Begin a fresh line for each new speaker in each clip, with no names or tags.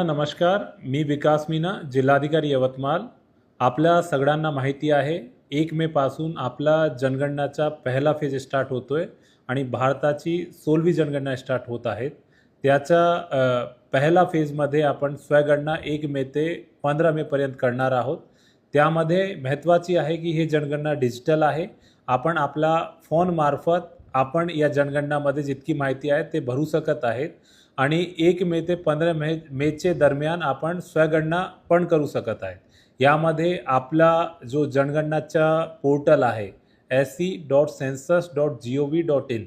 नमस्कार, मी विकास मीना, जिल्हाधिकारी यवतमाळ. आपल्या सगळ्यांना माहिती आहे 1 मे पासून आपला जनगणनाचा पहिला फेज स्टार्ट होतोय आणि भारताची 16वी जनगणना स्टार्ट होत आहेत. त्याच्या पहिला फेजमध्ये आपण स्वगणना 1 मे ते 15 मे पर्यंत करणार आहोत. त्यामध्ये महत्त्वाची आहे की ही जनगणना डिजिटल आहे. आपण आपला फोनमार्फत आपण या जनगणनामध्ये जितकी माहिती आहे ते भरू शकत आहेत आणि 1 मे ते 15 मेचे दरम्यान आपण स्वगणना पण करू शकत आहे. यामध्ये आपला जो जनगणनाचा पोर्टल आहे se.census.gov.in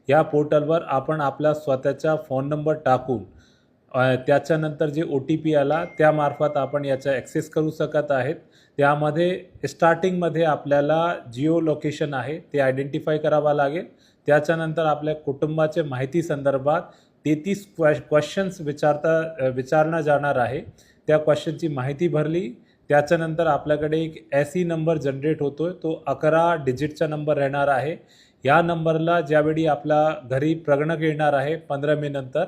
या पोर्टलवर आपण आपला स्वतःचा फोन नंबर टाकून त्याच्यानंतर जे OTP आला त्यामार्फत आपण याचा ॲक्सेस करू शकत आहेत. त्यामध्ये स्टार्टिंगमध्ये आपल्याला जिओ लोकेशन आहे ते आयडेंटिफाय करावा लागेल. त्याच्यानंतर आपल्या कुटुंबाच्या माहिती संदर्भात 33 क्वेश्चन्स विचारला जाणार आहे. त्या क्वेश्चनची माहिती भरली त्याच्यानंतर आपल्याकडे एक SE नंबर जनरेट होतोय. तो 11 डिजिटचा नंबर राहणार आहे. या नंबरला ज्यावेळी आपला घरी प्रगणक येणार आहे 15 मे नंतर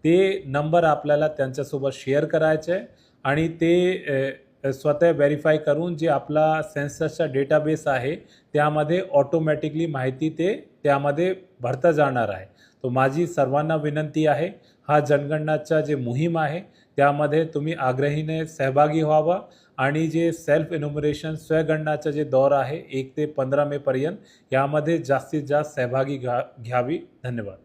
ते नंबर आपल्याला त्यांच्यासोबत शेअर करायचे आहे आणि ते स्वतः व्हेरीफाय करून जे आपला सेन्ससचा डेटाबेस आहे त्यामध्ये ऑटोमॅटिकली माहिती ते त्यामध्ये भरता जाणार आहे. तो माझी सर्वांना विनंती आहे, हा जनगणनाचा जे मोहीम आहे त्यामध्ये तुम्ही आग्रहीने सहभागी व्हावा आणि जे सेल्फ इन्युमरेशन स्वगणनाचा जे दौर आहे 1 ते 15 मे पर्यंत यामध्ये जास्तीत जास्त सहभागी घ्यावी. धन्यवाद.